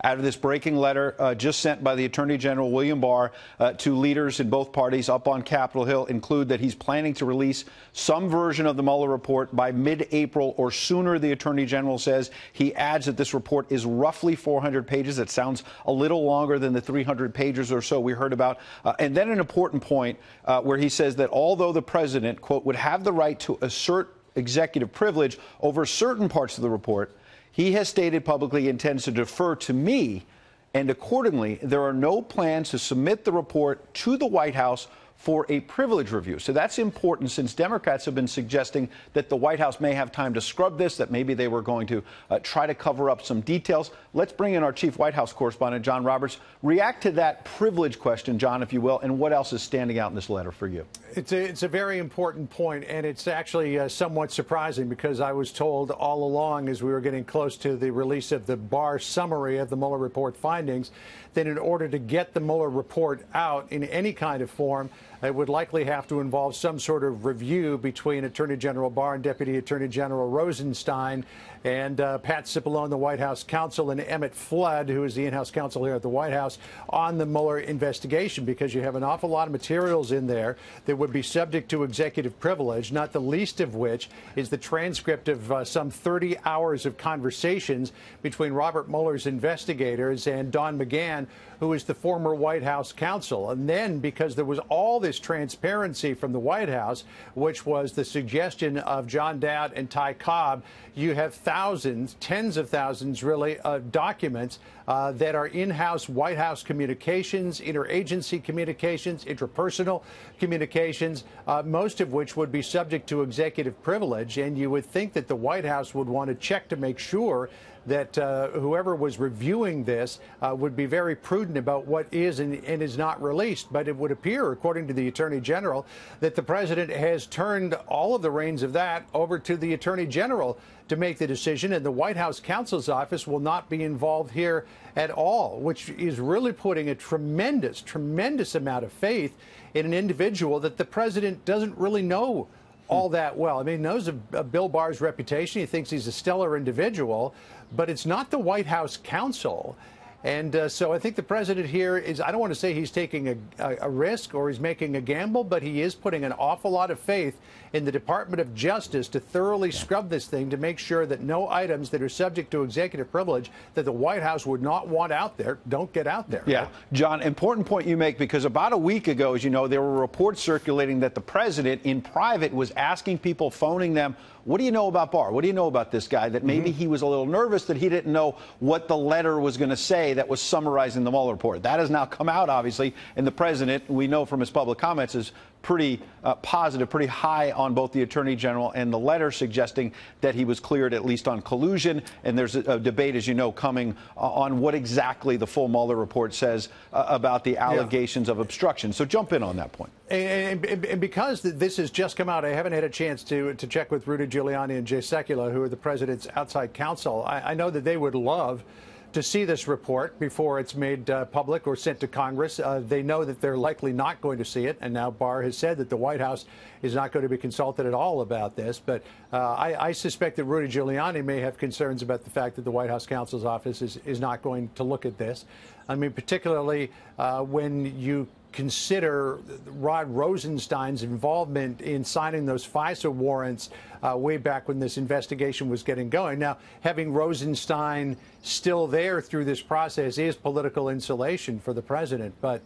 out of this breaking letter just sent by the Attorney General William Barr to leaders in both parties up on Capitol Hill include that he's planning to release some version of the Mueller report by mid-April or sooner, the Attorney General says. He adds that this report is roughly 400 pages. It sounds a little longer than the 300 pages or so we heard about. And then an important point where he says that although the president, quote, would have the right to assert executive privilege over certain parts of the report, he has stated publicly he intends to defer to me, and accordingly, there are no plans to submit the report to the White House for a privilege review. So that's important, since Democrats have been suggesting that the White House may have time to scrub this, that maybe they were going to try to cover up some details. Let's bring in our chief White House correspondent, John Roberts. React to that privilege question, John, if you will, and what else is standing out in this letter for you? It's a very important point, and it's actually somewhat surprising, because I was told all along as we were getting close to the release of the Barr summary of the Mueller report findings that in order to get the Mueller report out in any kind of form, it would likely have to involve some sort of review between Attorney General Barr and Deputy Attorney General Rosenstein and Pat Cipollone, the White House counsel, and Emmett Flood, who is the in-house counsel here at the White House, on the Mueller investigation, because you have an awful lot of materials in there that would be subject to executive privilege, not the least of which is the transcript of some 30 hours of conversations between Robert Mueller's investigators and Don McGahn, who is the former White House counsel. And then, because there was all this transparency from the White House, which was the suggestion of John Dowd and Ty Cobb, you have thousands, tens of thousands, really, of documents that are in-house White House communications, interagency communications, interpersonal communications, most of which would be subject to executive privilege. And you would think that the White House would want to check to make sure that whoever was reviewing this would be very prudent about what is and is not released. But it would appear, according to the Attorney General, that the president has turned all of the reins of that over to the Attorney General to make the decision, and the White House counsel's office will not be involved here at all, which is really putting a tremendous, tremendous amount of faith in an individual that the president doesn't really know all that well. I mean, he knows of Bill Barr's reputation. He thinks he's a stellar individual, but it's not the White House counsel. And so I think the president here is, I don't want to say he's taking a risk or he's making a gamble, but he is putting an awful lot of faith in the Department of Justice to thoroughly scrub this thing to make sure that no items that are subject to executive privilege that the White House would not want out there don't get out there. Yeah, John, important point you make, because about a week ago, as you know, there were reports circulating that the president in private was asking people, phoning them, what do you know about Barr? What do you know about this guy? That maybe he was a little nervous that he didn't know what the letter was going to say that was summarizing the Mueller report. That has now come out, obviously, and the president, we know from his public comments, is pretty positive, pretty high on both the Attorney General and the letter, suggesting that he was cleared at least on collusion. And there's a debate, as you know, coming on what exactly the full Mueller report says about the allegations of obstruction. So jump in on that point. And because this has just come out, I haven't had a chance to check with Rudy Giuliani and Jay Sekulow, who are the president's outside counsel. I know that they would love to see this report before it's made public or sent to Congress. They know that they're likely not going to see it, and now Barr has said that the White House is not going to be consulted at all about this. But I suspect that Rudy Giuliani may have concerns about the fact that the White House counsel's office is not going to look at this. I mean, particularly when you consider Rod Rosenstein's involvement in signing those FISA warrants way back when this investigation was getting going. Now, having Rosenstein still there through this process is political insulation for the president. But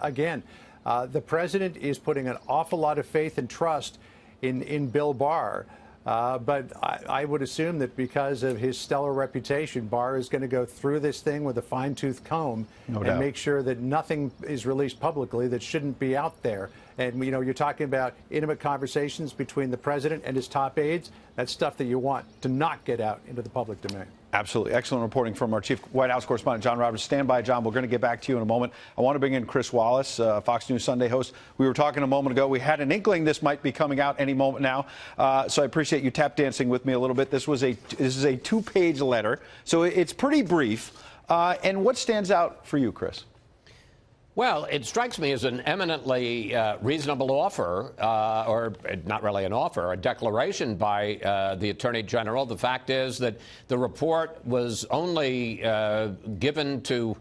again, the president is putting an awful lot of faith and trust in Bill Barr. But I would assume that because of his stellar reputation, Barr is going to go through this thing with a fine-tooth comb and make sure that nothing is released publicly that shouldn't be out there. And, you know, you're talking about intimate conversations between the president and his top aides. That's stuff that you want to not get out into the public domain. Absolutely. Excellent reporting from our chief White House correspondent, John Roberts. Stand by, John. We're going to get back to you in a moment. I want to bring in Chris Wallace, Fox News Sunday host. We were talking a moment ago. We had an inkling this might be coming out any moment now. So I appreciate you tap dancing with me a little bit. This is a two-page letter, so it's pretty brief. And what stands out for you, Chris? Well, it strikes me as an eminently reasonable offer, or not really an offer, a declaration by the Attorney General. The fact is that the report was only given to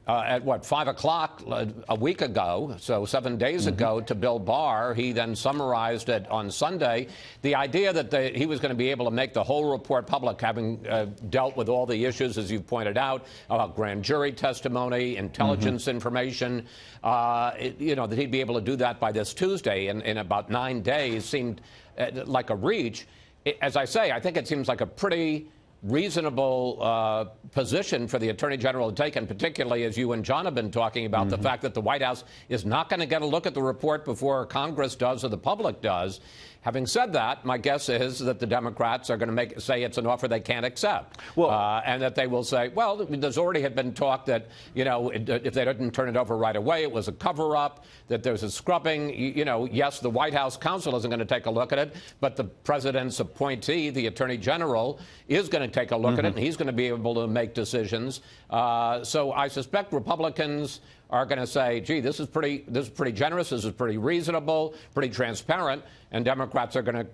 at 5 o'clock a week ago, so 7 days ago, to Bill Barr. He then summarized it on Sunday. The idea that he was going to be able to make the whole report public, having dealt with all the issues, as you've pointed out, about grand jury testimony, intelligence information, that he'd be able to do that by this Tuesday in about 9 days seemed like a reach. As I say, I think it seems like a pretty reasonable position for the Attorney General to take, and particularly as you and John have been talking about the fact that the White House is not going to get a look at the report before Congress does or the public does. Having said that, my guess is that the Democrats are going to say it's an offer they can't accept, and that they will say, well, there's already had been talk that, if they didn't turn it over right away, it was a cover-up, that there's a scrubbing. Yes, the White House counsel isn't going to take a look at it, but the president's appointee, the Attorney General, is going to take a look at it, and he's going to be able to make decisions. So I suspect Republicans are going to say, gee, this is pretty generous, this is pretty reasonable, pretty transparent, and Democrats are going to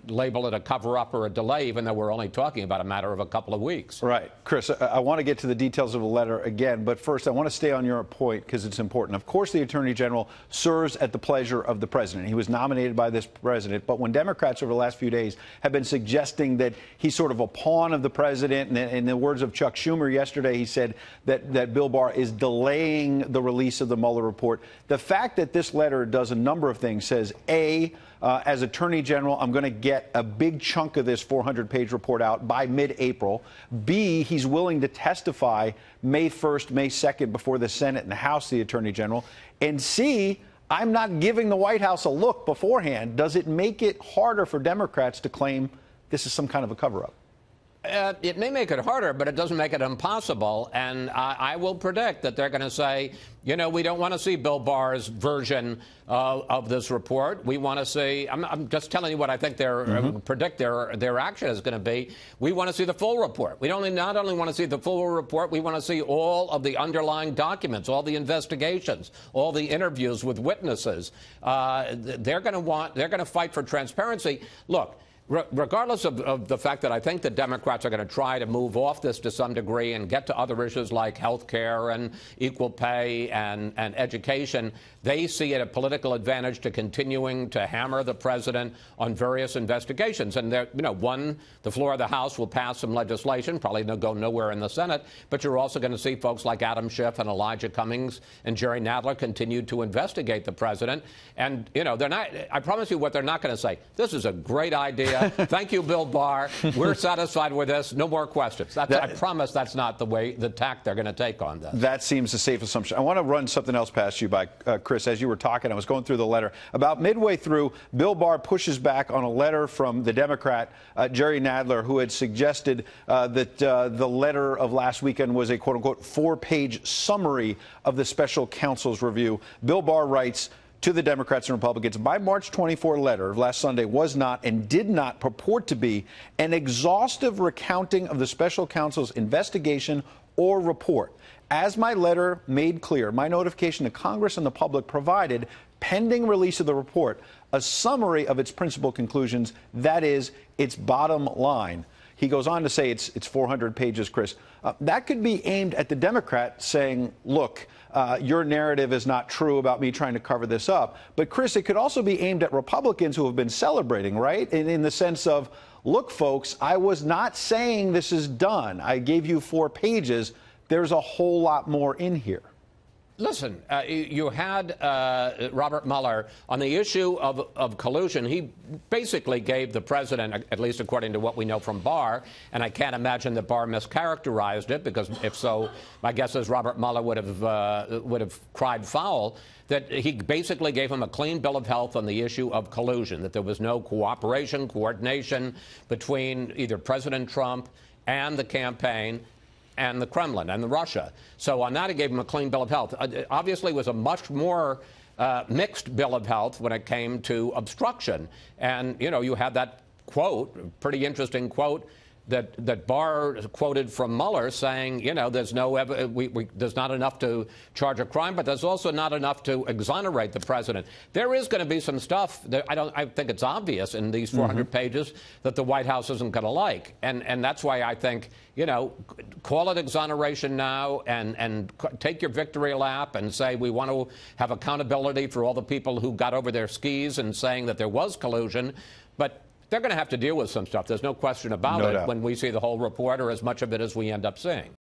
label it a cover-up or a delay, even though we're only talking about a matter of a couple of weeks. Right. Chris, I want to get to the details of the letter again, but first I want to stay on your point because it's important. Of course, the Attorney General serves at the pleasure of the president. He was nominated by this president, but when Democrats over the last few days have been suggesting that he's sort of a pawn of the president, and in the words of Chuck Schumer yesterday, he said that Bill Barr is delaying the release of the Mueller report. The fact that this letter does a number of things says, A, as Attorney General, I'm going to get a big chunk of this 400-page report out by mid-April. B, he's willing to testify May 1st, May 2nd before the Senate and the House, the Attorney General. And C, I'm not giving the White House a look beforehand. Does it make it harder for Democrats to claim this is some kind of a cover-up? It may make it harder, but it doesn't make it impossible. And I will predict that they're going to say, we don't want to see Bill Barr's version of this report. We want to see, I'm just telling you what I think predict their action is going to be. We want to see the full report. We not only want to see the full report, we want to see all of the underlying documents, all the investigations, all the interviews with witnesses. They're going to fight for transparency. Look, regardless of the fact that I think the Democrats are going to try to move off this to some degree and get to other issues like health care and equal pay and education, they see it a political advantage to continuing to hammer the president on various investigations. And the floor of the House will pass some legislation, probably go nowhere in the Senate, but you're also going to see folks like Adam Schiff and Elijah Cummings and Jerry Nadler continue to investigate the president. And, they're not, I promise you what they're not going to say. This is a great idea. Thank you, Bill Barr. We're satisfied with this. No more questions. I promise that's not the tack they're going to take on this. That seems a safe assumption. I want to run something else past you by Chris. As you were talking, I was going through the letter. About midway through, Bill Barr pushes back on a letter from the Democrat, Jerry Nadler, who had suggested that the letter of last weekend was a, quote-unquote, 4-page summary of the special counsel's review. Bill Barr writes to the Democrats and Republicans, my March 24 letter of last Sunday was not and did not purport to be an exhaustive recounting of the special counsel's investigation or report. As my letter made clear, my notification to Congress and the public provided, pending release of the report, a summary of its principal conclusions, that is, its bottom line. He goes on to say it's 400 pages, Chris. That could be aimed at the Democrat saying, look, your narrative is not true about me trying to cover this up. But, Chris, it could also be aimed at Republicans who have been celebrating, right, in the sense of, look, folks, I was not saying this is done. I gave you 4 pages. There's a whole lot more in here. Listen, you had Robert Mueller on the issue of collusion. He basically gave the president, at least according to what we know from Barr, and I can't imagine that Barr mischaracterized it, because if so, my guess is Robert Mueller would have cried foul, that he basically gave him a clean bill of health on the issue of collusion, that there was no cooperation, coordination between either President Trump and the campaign and the Kremlin and Russia. So on that, he gave him a clean bill of health. Obviously, it was a much more mixed bill of health when it came to obstruction. And, you had that quote, pretty interesting quote, that Barr quoted from Mueller saying, you know, there's there's not enough to charge a crime, but there's also not enough to exonerate the president. There is going to be some stuff that I think it's obvious in these 400 pages that the White House isn't going to like, and that's why I think, you know, call it exoneration now and take your victory lap and say we want to have accountability for all the people who got over their skis and saying that there was collusion, but they're going to have to deal with some stuff. There's no question about it when we see the whole report or as much of it as we end up seeing.